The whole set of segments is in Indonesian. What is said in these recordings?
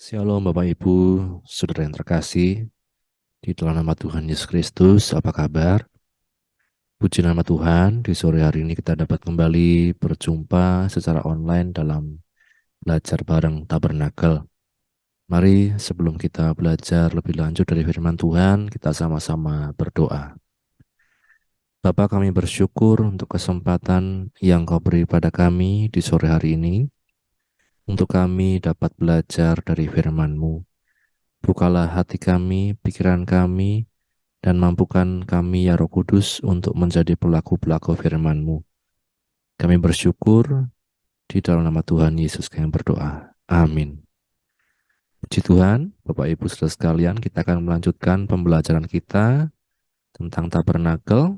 Shalom Bapak Ibu, Saudara yang terkasih, di dalam nama Tuhan Yesus Kristus, apa kabar? Puji nama Tuhan, di sore hari ini kita dapat kembali berjumpa secara online dalam belajar bareng Tabernakel. Mari sebelum kita belajar lebih lanjut dari firman Tuhan, kita sama-sama berdoa. Bapa, kami bersyukur untuk kesempatan yang Kau beri pada kami di sore hari ini, untuk kami dapat belajar dari firman-Mu. Bukalah hati kami, pikiran kami, dan mampukan kami ya Roh Kudus untuk menjadi pelaku-pelaku firman-Mu. Kami bersyukur di dalam nama Tuhan Yesus kami berdoa. Amin. Puji Tuhan, Bapak Ibu Saudara sekalian, kita akan melanjutkan pembelajaran kita tentang tabernakel.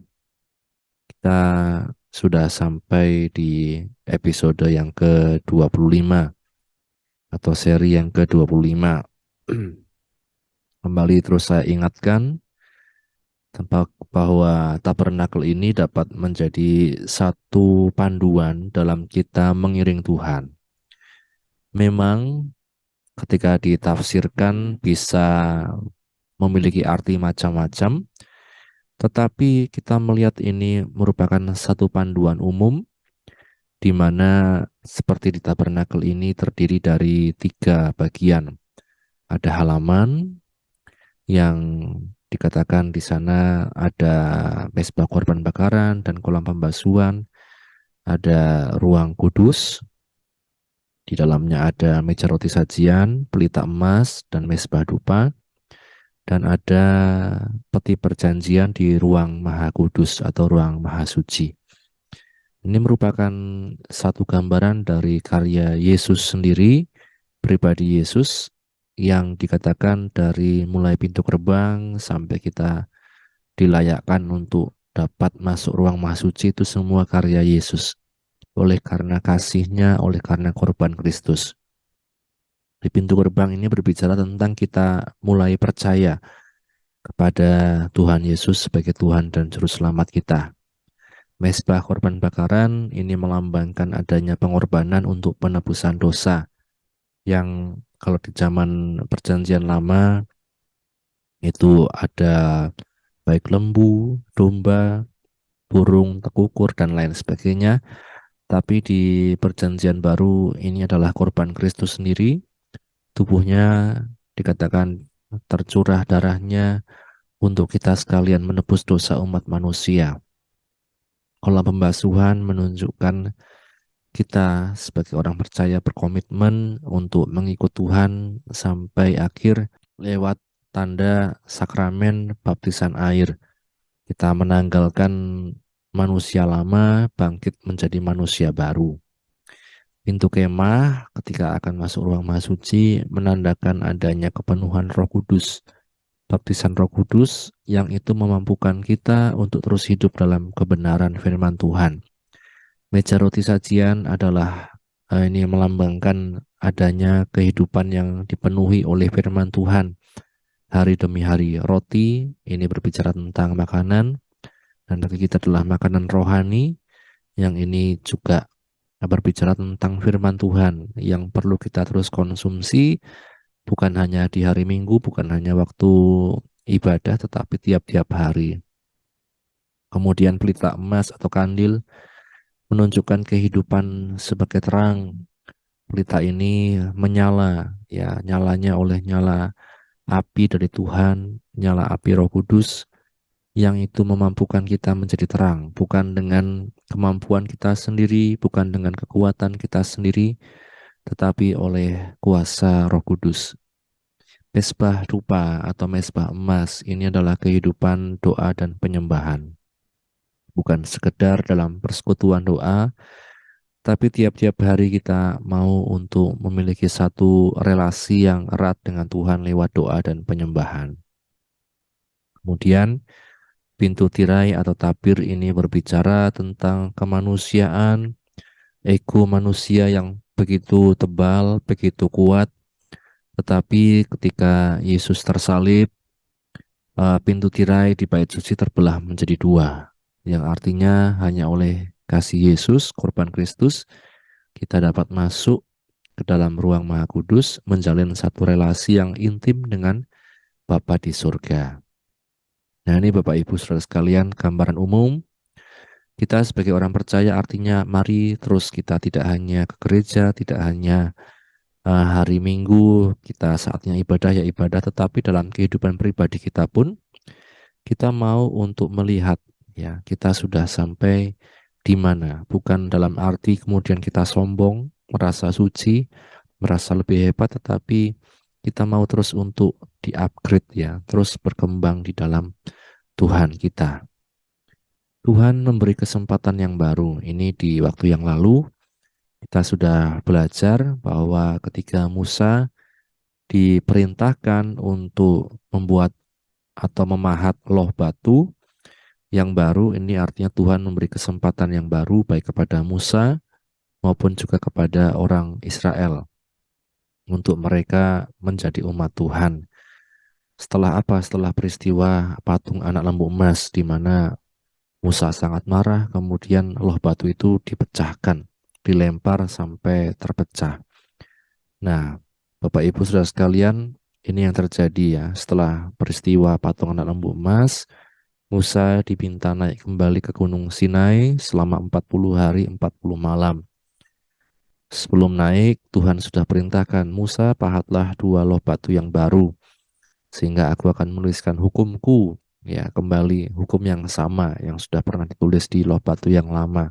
Kita sudah sampai di episode yang ke-25 atau seri yang ke-25. Kembali terus saya ingatkan bahwa tabernakel ini dapat menjadi satu panduan dalam kita mengiring Tuhan. Memang ketika ditafsirkan bisa memiliki arti macam-macam, tetapi kita melihat ini merupakan satu panduan umum di mana seperti di tabernakel ini terdiri dari 3 bagian. Ada halaman yang dikatakan di sana ada mezbah korban bakaran dan kolam pembasuhan, ada ruang kudus, di dalamnya ada meja roti sajian, pelita emas, dan mezbah dupa, dan ada peti perjanjian di ruang maha kudus atau ruang maha suci. Ini merupakan satu gambaran dari karya Yesus sendiri, pribadi Yesus, yang dikatakan dari mulai pintu gerbang sampai kita dilayakkan untuk dapat masuk ruang maha suci itu semua karya Yesus. Oleh karena kasihnya, oleh karena korban Kristus. Di pintu gerbang ini berbicara tentang kita mulai percaya kepada Tuhan Yesus sebagai Tuhan dan Juru Selamat kita. Mezbah korban bakaran ini melambangkan adanya pengorbanan untuk penebusan dosa yang kalau di zaman perjanjian lama itu ada baik lembu, domba, burung, tekukur, dan lain sebagainya. Tapi di perjanjian baru ini adalah korban Kristus sendiri. Tubuhnya dikatakan tercurah darahnya untuk kita sekalian menebus dosa umat manusia. Kolam pembasuhan menunjukkan kita sebagai orang percaya berkomitmen untuk mengikut Tuhan sampai akhir lewat tanda sakramen baptisan air. Kita menanggalkan manusia lama bangkit menjadi manusia baru. Pintu kemah ketika akan masuk ruang maha suci menandakan adanya kepenuhan Roh Kudus. Baptisan Roh Kudus yang itu memampukan kita untuk terus hidup dalam kebenaran firman Tuhan. Meja roti sajian adalah ini melambangkan adanya kehidupan yang dipenuhi oleh firman Tuhan. Hari demi hari roti ini berbicara tentang makanan dan bagi kita adalah makanan rohani yang ini juga berbicara tentang firman Tuhan yang perlu kita terus konsumsi bukan hanya di hari Minggu, bukan hanya waktu ibadah, tetapi tiap-tiap hari. Kemudian pelita emas atau kandil menunjukkan kehidupan sebagai terang. Pelita ini menyala, ya nyalanya oleh nyala api dari Tuhan, nyala api Roh Kudus, yang itu memampukan kita menjadi terang, bukan dengan kemampuan kita sendiri, bukan dengan kekuatan kita sendiri, tetapi oleh kuasa Roh Kudus. Mezbah dupa atau mezbah emas ini adalah kehidupan doa dan penyembahan. Bukan sekedar dalam persekutuan doa, tapi tiap-tiap hari kita mau untuk memiliki satu relasi yang erat dengan Tuhan lewat doa dan penyembahan. Kemudian pintu tirai atau tabir ini berbicara tentang kemanusiaan, ego manusia yang begitu tebal, begitu kuat, tetapi ketika Yesus tersalib, pintu tirai di bait suci terbelah menjadi 2, yang artinya hanya oleh kasih Yesus, korban Kristus, kita dapat masuk ke dalam ruang Maha Kudus, menjalin satu relasi yang intim dengan Bapa di surga. Nah, ini Bapak Ibu Saudara sekalian, gambaran umum kita sebagai orang percaya artinya mari terus kita tidak hanya ke gereja, tidak hanya hari Minggu kita saatnya ibadah ya ibadah, tetapi dalam kehidupan pribadi kita pun kita mau untuk melihat ya kita sudah sampai di mana. Bukan dalam arti kemudian kita sombong, merasa suci, merasa lebih hebat, tetapi kita mau terus untuk di-upgrade ya, terus berkembang di dalam Tuhan kita. Tuhan memberi kesempatan yang baru. Ini di waktu yang lalu kita sudah belajar bahwa ketika Musa diperintahkan untuk membuat atau memahat loh batu yang baru, ini artinya Tuhan memberi kesempatan yang baru baik kepada Musa maupun juga kepada orang Israel untuk mereka menjadi umat Tuhan. Setelah apa? Setelah peristiwa patung anak lembu emas di mana Musa sangat marah, kemudian loh batu itu dipecahkan, dilempar sampai terpecah. Nah, Bapak Ibu Saudara sekalian, ini yang terjadi ya. Setelah peristiwa patung anak lembu emas, Musa diminta naik kembali ke Gunung Sinai selama 40 hari 40 malam. Sebelum naik, Tuhan sudah perintahkan, Musa pahatlah dua loh batu yang baru, sehingga aku akan menuliskan hukumku, ya kembali hukum yang sama yang sudah pernah ditulis di loh batu yang lama.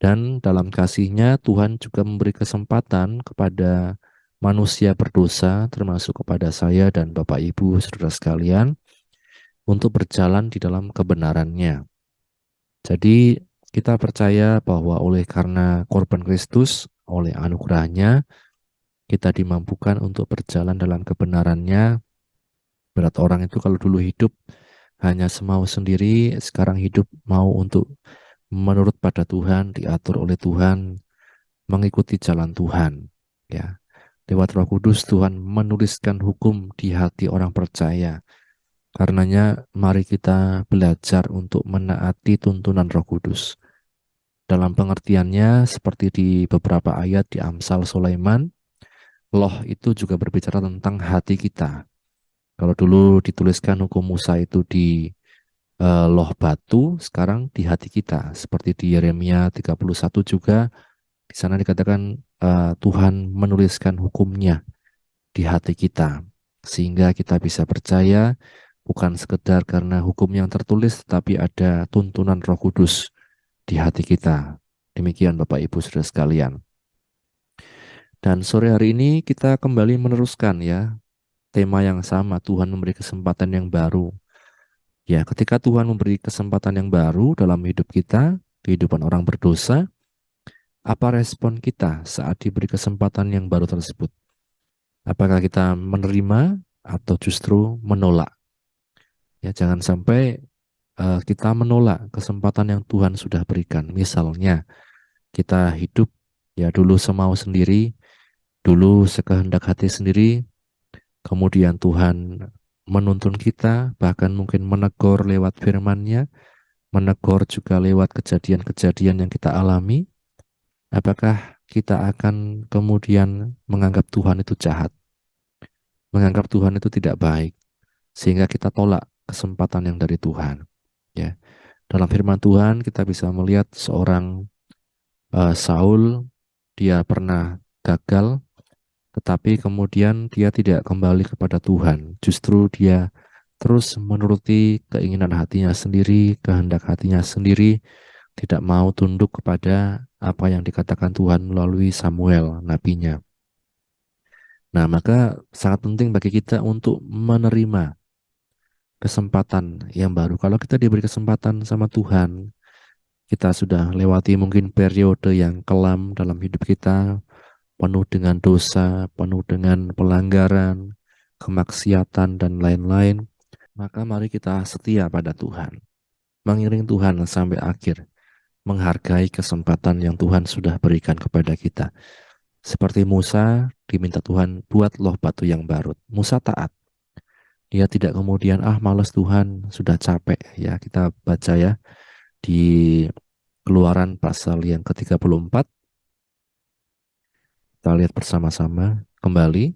Dan dalam kasihnya Tuhan juga memberi kesempatan kepada manusia berdosa, termasuk kepada saya dan Bapak Ibu saudara sekalian, untuk berjalan di dalam kebenarannya. Jadi kita percaya bahwa oleh karena korban Kristus, oleh anugerahnya, kita dimampukan untuk berjalan dalam kebenarannya. Berat orang itu kalau dulu hidup hanya semau sendiri, sekarang hidup mau untuk menurut pada Tuhan, diatur oleh Tuhan, mengikuti jalan Tuhan. Ya, lewat Roh Kudus Tuhan menuliskan hukum di hati orang percaya. Karenanya mari kita belajar untuk menaati tuntunan Roh Kudus. Dalam pengertiannya seperti di beberapa ayat di Amsal Sulaiman, loh itu juga berbicara tentang hati kita. Kalau dulu dituliskan hukum Musa itu di loh batu, sekarang di hati kita. Seperti di Yeremia 31 juga, di sana dikatakan Tuhan menuliskan hukumnya di hati kita. Sehingga kita bisa percaya bukan sekedar karena hukum yang tertulis, tetapi ada tuntunan Roh Kudus di hati kita. Demikian Bapak Ibu Saudara sekalian. Dan sore hari ini kita kembali meneruskan ya tema yang sama, Tuhan memberi kesempatan yang baru. Ya, ketika Tuhan memberi kesempatan yang baru dalam hidup kita, kehidupan orang berdosa, apa respon kita saat diberi kesempatan yang baru tersebut? Apakah kita menerima atau justru menolak? Ya, jangan sampai kita menolak kesempatan yang Tuhan sudah berikan. Misalnya, kita hidup ya dulu semau sendiri, dulu sekehendak hati sendiri, kemudian Tuhan menuntun kita, bahkan mungkin menegur lewat firman-Nya, menegur juga lewat kejadian-kejadian yang kita alami. Apakah kita akan kemudian menganggap Tuhan itu jahat, menganggap Tuhan itu tidak baik, sehingga kita tolak kesempatan yang dari Tuhan? Ya, dalam firman Tuhan kita bisa melihat seorang Saul, dia pernah gagal, tetapi kemudian dia tidak kembali kepada Tuhan. Justru dia terus menuruti keinginan hatinya sendiri, kehendak hatinya sendiri, tidak mau tunduk kepada apa yang dikatakan Tuhan melalui Samuel, nabinya. Nah, maka sangat penting bagi kita untuk menerima kesempatan yang baru. Kalau kita diberi kesempatan sama Tuhan, kita sudah lewati mungkin periode yang kelam dalam hidup kita, penuh dengan dosa, penuh dengan pelanggaran, kemaksiatan, dan lain-lain. Maka mari kita setia pada Tuhan, mengiring Tuhan sampai akhir, menghargai kesempatan yang Tuhan sudah berikan kepada kita. Seperti Musa, diminta Tuhan buat loh batu yang baru. Musa taat. Dia tidak kemudian, malas Tuhan, sudah capek. Ya, kita baca ya di Keluaran pasal yang ke-34, Kita lihat bersama-sama kembali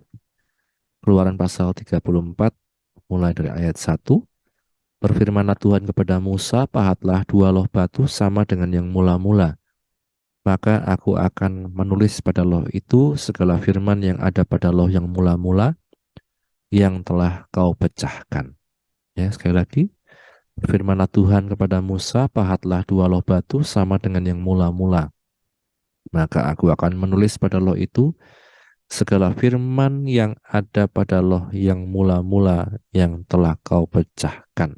Keluaran pasal 34 mulai dari ayat 1. Berfirmanlah Tuhan kepada Musa, pahatlah 2 loh batu sama dengan yang mula-mula. Maka aku akan menulis pada loh itu segala firman yang ada pada loh yang mula-mula yang telah kau pecahkan. Ya, sekali lagi. Berfirmanlah Tuhan kepada Musa, pahatlah 2 loh batu sama dengan yang mula-mula. Maka aku akan menulis pada loh itu segala firman yang ada pada loh yang mula-mula yang telah kau pecahkan.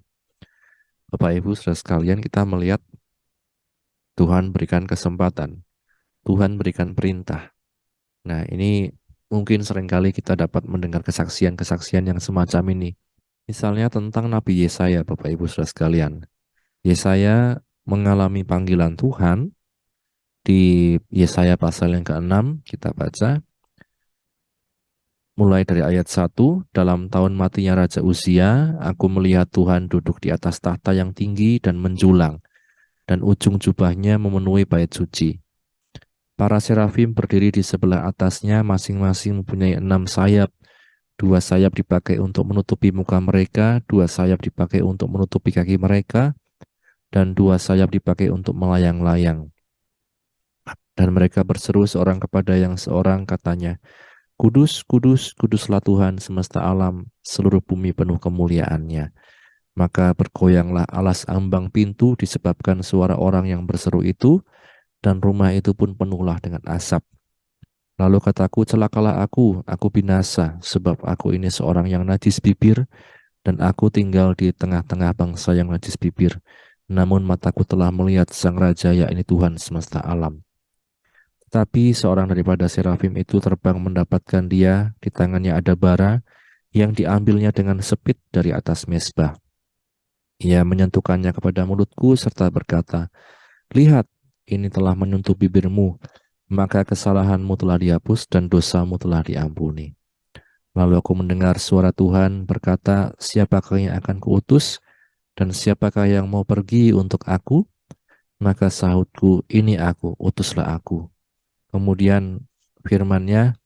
Bapak Ibu saudara sekalian, kita melihat Tuhan berikan kesempatan, Tuhan berikan perintah. Nah, ini mungkin seringkali kita dapat mendengar kesaksian-kesaksian yang semacam ini. Misalnya tentang Nabi Yesaya, Bapak Ibu saudara sekalian. Yesaya mengalami panggilan Tuhan di Yesaya pasal yang ke-6, kita baca mulai dari ayat 1. Dalam tahun matinya Raja Uzia, aku melihat Tuhan duduk di atas tahta yang tinggi dan menjulang, dan ujung jubahnya memenuhi bait suci. Para serafim berdiri di sebelah atasnya, masing-masing mempunyai 6 sayap. 2 sayap dipakai untuk menutupi muka mereka, 2 sayap dipakai untuk menutupi kaki mereka, dan 2 sayap dipakai untuk melayang-layang. Dan mereka berseru seorang kepada yang seorang, katanya, Kudus, kudus, kuduslah Tuhan semesta alam, seluruh bumi penuh kemuliaan-Nya. Maka bergoyanglah alas ambang pintu disebabkan suara orang yang berseru itu, dan rumah itu pun penuhlah dengan asap. Lalu kataku, celakalah aku binasa, sebab aku ini seorang yang najis bibir, dan aku tinggal di tengah-tengah bangsa yang najis bibir. Namun mataku telah melihat Sang Raja, yakni Tuhan semesta alam. Tapi seorang daripada serafim itu terbang mendapatkan dia, di tangannya ada bara yang diambilnya dengan sepit dari atas mezbah. Ia menyentuhkannya kepada mulutku serta berkata, Lihat, ini telah menyentuh bibirmu, maka kesalahanmu telah dihapus dan dosamu telah diampuni. Lalu aku mendengar suara Tuhan berkata, Siapakah yang akan kuutus dan siapakah yang mau pergi untuk aku? Maka sahutku, ini aku, utuslah aku. Kemudian firman-Nya,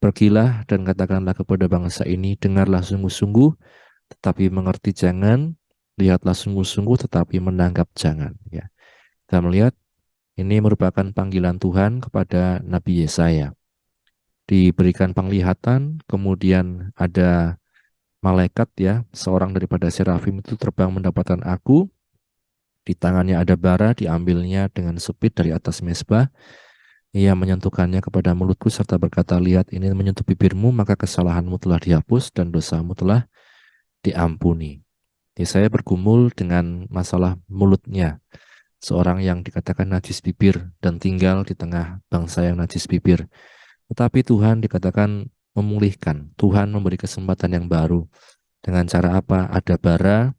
Pergilah dan katakanlah kepada bangsa ini, dengarlah sungguh-sungguh, tetapi mengerti jangan, lihatlah sungguh-sungguh, tetapi menangkap jangan. Ya, kita melihat ini merupakan panggilan Tuhan kepada Nabi Yesaya. Diberikan penglihatan, kemudian ada malaikat ya, seorang daripada serafim itu terbang mendapatkan aku, di tangannya ada bara, diambilnya dengan sepit dari atas mezbah. Ia menyentuhkannya kepada mulutku serta berkata, Lihat, ini menyentuh bibirmu, maka kesalahanmu telah dihapus dan dosamu telah diampuni. Saya bergumul dengan masalah mulutnya. Seorang yang dikatakan najis bibir dan tinggal di tengah bangsa yang najis bibir. Tetapi Tuhan dikatakan memulihkan. Tuhan memberi kesempatan yang baru. Dengan cara apa? Ada bara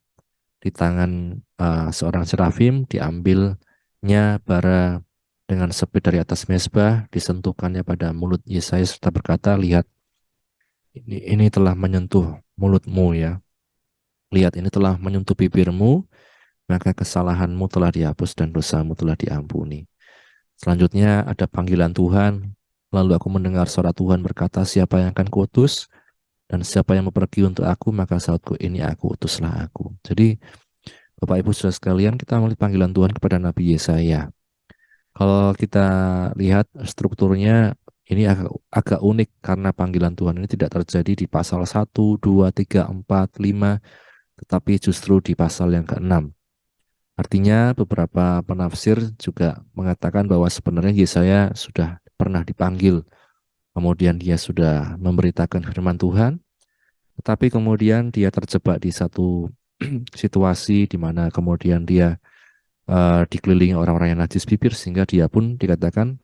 di tangan seorang serafim, diambilnya bara dengan sepit dari atas mezbah, disentuhkannya pada mulut Yesaya serta berkata, Lihat, ini telah menyentuh mulutmu ya. Lihat, ini telah menyentuh bibirmu, maka kesalahanmu telah dihapus dan dosamu telah diampuni. Selanjutnya ada panggilan Tuhan. Lalu aku mendengar suara Tuhan berkata, Siapa yang akan kuutus dan siapa yang mau pergi untuk aku, maka saatku, ini aku, utuslah aku. Jadi Bapak Ibu Saudara sekalian, kita melihat panggilan Tuhan kepada Nabi Yesaya. Kalau kita lihat strukturnya, ini agak unik karena panggilan Tuhan ini tidak terjadi di pasal 1, 2, 3, 4, 5, tetapi justru di pasal yang ke-6. Artinya beberapa penafsir juga mengatakan bahwa sebenarnya Yesaya sudah pernah dipanggil, kemudian dia sudah memberitakan firman Tuhan, tetapi kemudian dia terjebak di satu situasi di mana kemudian dia dikelilingi orang-orang yang najis bibir, sehingga dia pun dikatakan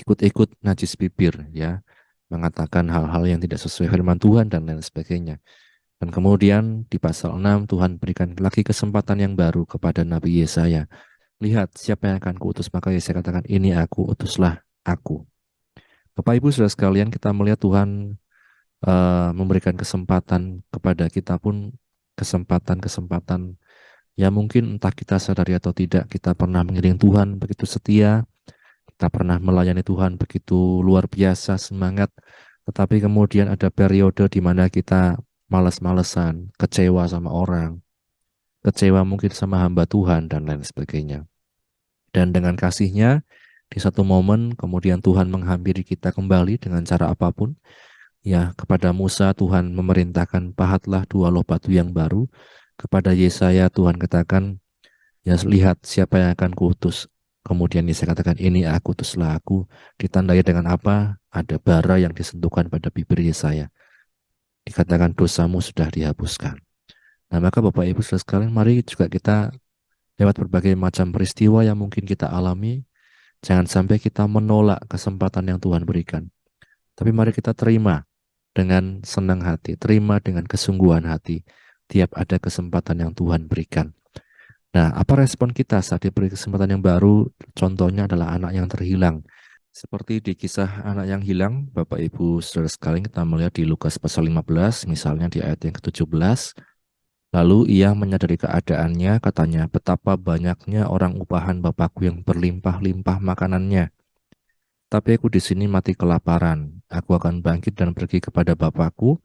ikut-ikut najis bibir, ya, mengatakan hal-hal yang tidak sesuai firman Tuhan dan lain sebagainya. Dan kemudian di pasal 6 Tuhan berikan lagi kesempatan yang baru kepada Nabi Yesaya. Lihat, siapa yang akan kuutus, maka Yesaya katakan, ini aku, utuslah aku. Bapak Ibu Saudara sekalian, kita melihat Tuhan memberikan kesempatan kepada kita pun, kesempatan-kesempatan. Ya mungkin entah kita sadari atau tidak, kita pernah mengiring Tuhan begitu setia, kita pernah melayani Tuhan begitu luar biasa semangat, tetapi kemudian ada periode di mana kita malas-malesan, kecewa sama orang, kecewa mungkin sama hamba Tuhan dan lain sebagainya. Dan dengan kasih-Nya, di satu momen kemudian Tuhan menghampiri kita kembali dengan cara apapun. Ya, kepada Musa Tuhan memerintahkan pahatlah 2 loh batu yang baru. Kepada Yesaya Tuhan katakan, ya lihat siapa yang akan kuutus. Kemudian Yesaya katakan, ini aku, utuslah aku. Ditandai dengan apa? Ada bara yang disentuhkan pada bibir Yesaya. Dikatakan dosamu sudah dihapuskan. Nah, maka Bapak Ibu saudara sekalian, mari juga kita lewat berbagai macam peristiwa yang mungkin kita alami, jangan sampai kita menolak kesempatan yang Tuhan berikan. Tapi mari kita terima dengan senang hati, terima dengan kesungguhan hati tiap ada kesempatan yang Tuhan berikan. Nah, apa respon kita saat diberi kesempatan yang baru? Contohnya adalah anak yang terhilang. Seperti di kisah anak yang hilang, Bapak Ibu Saudara sekalian, kita melihat di Lukas pasal 15, misalnya di ayat yang ke-17, lalu ia menyadari keadaannya, katanya, betapa banyaknya orang upahan Bapakku yang berlimpah-limpah makanannya. Tapi aku di sini mati kelaparan. Aku akan bangkit dan pergi kepada Bapakku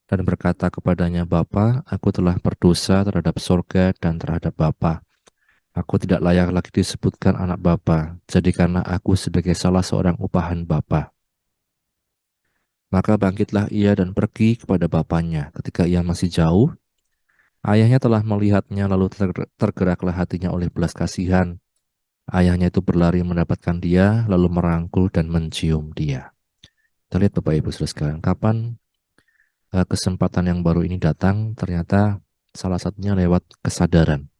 dan berkata kepadanya, Bapa, aku telah berdosa terhadap sorga dan terhadap Bapa. Aku tidak layak lagi disebutkan anak Bapa, jadikanlah aku sebagai salah seorang upahan Bapa. Maka bangkitlah ia dan pergi kepada bapaknya. Ketika ia masih jauh, ayahnya telah melihatnya, lalu tergeraklah hatinya oleh belas kasihan. Ayahnya itu berlari mendapatkan dia, lalu merangkul dan mencium dia. Kita lihat Bapak Ibu Saudara sekalian, kapan kesempatan yang baru ini datang, ternyata salah satunya lewat kesadaran.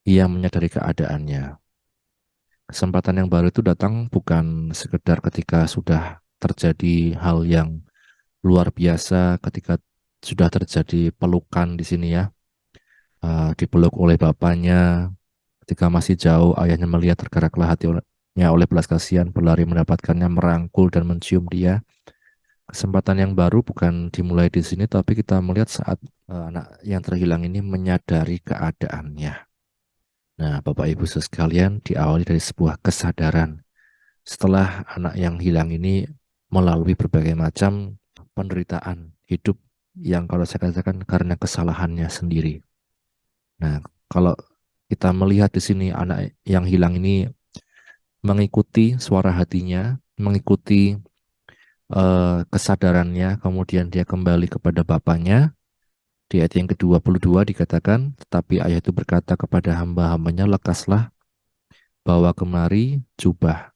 Ia menyadari keadaannya. Kesempatan yang baru itu datang bukan sekedar ketika sudah terjadi hal yang luar biasa, ketika sudah terjadi pelukan di sini ya, dipeluk oleh bapaknya, ketika masih jauh ayahnya melihat tergeraklah hatinya oleh belas kasihan, berlari mendapatkannya, merangkul dan mencium dia. Kesempatan yang baru bukan dimulai di sini, tapi kita melihat saat anak yang terhilang ini menyadari keadaannya. Nah, Bapak Ibu sekalian, diawali dari sebuah kesadaran. Setelah anak yang hilang ini melalui berbagai macam penderitaan hidup yang kalau saya katakan karena kesalahannya sendiri. Nah, kalau kita melihat di sini anak yang hilang ini mengikuti suara hatinya, mengikuti kesadarannya, kemudian dia kembali kepada bapaknya. Di ayat yang ke-22 dikatakan, tetapi ayah itu berkata kepada hamba-hambanya, lekaslah, bawa kemari jubah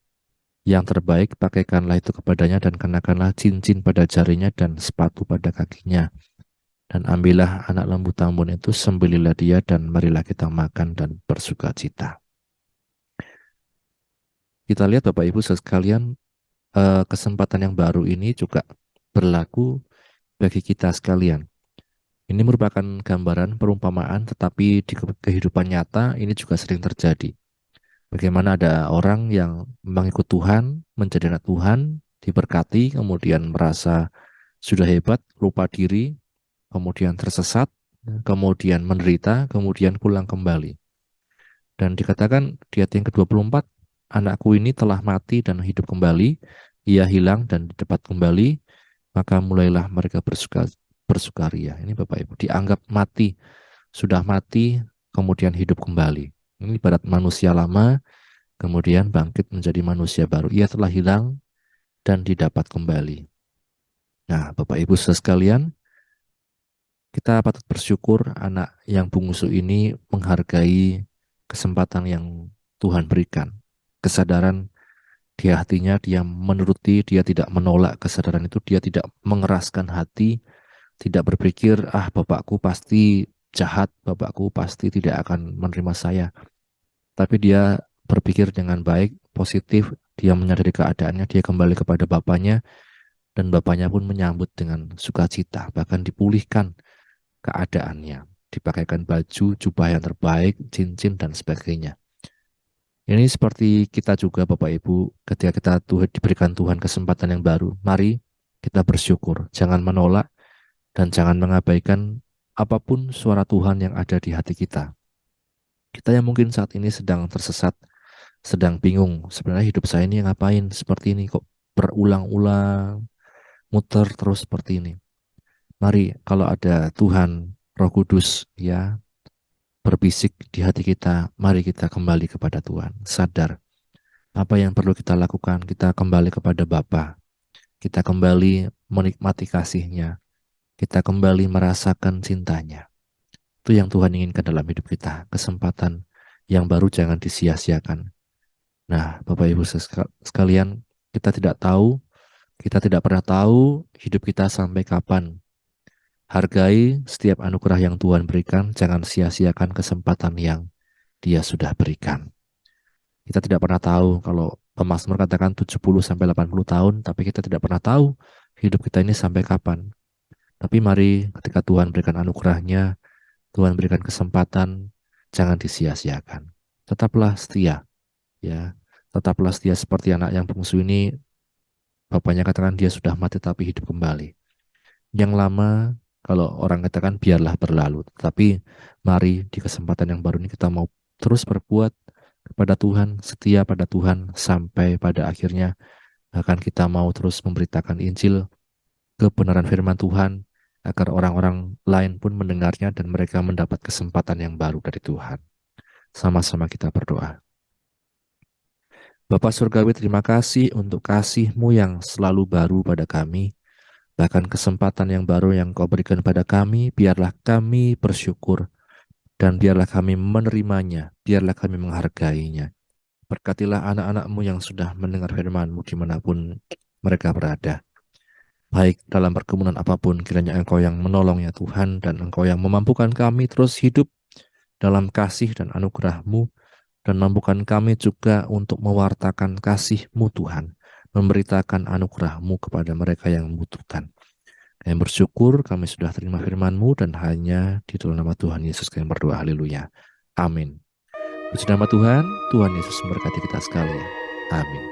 yang terbaik, pakaikanlah itu kepadanya dan kenakanlah cincin pada jarinya dan sepatu pada kakinya. Dan ambillah anak lembu tambun itu, sembelilah dia dan marilah kita makan dan bersuka cita. Kita lihat Bapak Ibu sekalian, kesempatan yang baru ini juga berlaku bagi kita sekalian. Ini merupakan gambaran perumpamaan, tetapi di kehidupan nyata ini juga sering terjadi. Bagaimana ada orang yang mengikut Tuhan, menjadi anak Tuhan, diberkati, kemudian merasa sudah hebat, lupa diri, kemudian tersesat, kemudian menderita, kemudian pulang kembali. Dan dikatakan di ayat yang ke-24, anakku ini telah mati dan hidup kembali, ia hilang dan dapat kembali, maka mulailah mereka bersukaria. Ini Bapak Ibu, dianggap mati, sudah mati, kemudian hidup kembali. Ini ibarat manusia lama, kemudian bangkit menjadi manusia baru. Ia telah hilang dan didapat kembali. Nah, Bapak Ibu sekalian, kita patut bersyukur anak yang bungsu ini menghargai kesempatan yang Tuhan berikan. Kesadaran di hatinya, dia menuruti, dia tidak menolak kesadaran itu, dia tidak mengeraskan hati, tidak berpikir, bapakku pasti jahat, bapakku pasti tidak akan menerima saya. Tapi dia berpikir dengan baik, positif, dia menyadari keadaannya, dia kembali kepada bapaknya, dan bapaknya pun menyambut dengan sukacita, bahkan dipulihkan keadaannya, dipakaikan baju, jubah yang terbaik, cincin, dan sebagainya. Ini seperti kita juga Bapak Ibu, ketika kita diberikan Tuhan kesempatan yang baru, mari kita bersyukur, jangan menolak, dan jangan mengabaikan apapun suara Tuhan yang ada di hati kita. Kita yang mungkin saat ini sedang tersesat, sedang bingung, sebenarnya hidup saya ini ngapain seperti ini, kok berulang-ulang, muter terus seperti ini. Mari kalau ada Tuhan, Roh Kudus ya berbisik di hati kita, mari kita kembali kepada Tuhan. Sadar apa yang perlu kita lakukan, kita kembali kepada Bapa, kita kembali menikmati kasih-Nya, kita kembali merasakan cintanya. Itu yang Tuhan inginkan dalam hidup kita. Kesempatan yang baru jangan disia-siakan. Nah, Bapak Ibu sekalian, kita tidak pernah tahu hidup kita sampai kapan. Hargai setiap anugerah yang Tuhan berikan, jangan sia-siakan kesempatan yang Dia sudah berikan. Kita tidak pernah tahu kalau pemazmur katakan 70 sampai 80 tahun, tapi kita tidak pernah tahu hidup kita ini sampai kapan. Tapi mari ketika Tuhan berikan anugerahnya, Tuhan berikan kesempatan, jangan disia-siakan. Tetaplah setia, ya. Tetaplah setia seperti anak yang bungsu ini, bapaknya katakan dia sudah mati tapi hidup kembali. Yang lama, kalau orang katakan biarlah berlalu. Tapi mari di kesempatan yang baru ini kita mau terus berbuat kepada Tuhan, setia pada Tuhan, sampai pada akhirnya bahkan kita mau terus memberitakan Injil, kebenaran firman Tuhan, agar orang-orang lain pun mendengarnya dan mereka mendapat kesempatan yang baru dari Tuhan. Sama-sama kita berdoa. Bapa Surgawi, terima kasih untuk kasih-Mu yang selalu baru pada kami. Bahkan kesempatan yang baru yang Kau berikan pada kami, biarlah kami bersyukur dan biarlah kami menerimanya, biarlah kami menghargainya. Berkatilah anak-anak-Mu yang sudah mendengar firman-Mu dimanapun mereka berada. Baik dalam pergumulan apapun, kiranya Engkau yang menolong ya Tuhan, dan Engkau yang memampukan kami terus hidup dalam kasih dan anugerah-Mu, dan mampukan kami juga untuk mewartakan kasih-Mu Tuhan, memberitakan anugerah-Mu kepada mereka yang membutuhkan. Kami bersyukur kami sudah terima firman-Mu, dan hanya di dalam nama Tuhan Yesus kami berdoa, haleluya. Amin. Puji nama Tuhan, Tuhan Yesus memberkati kita sekalian. Amin.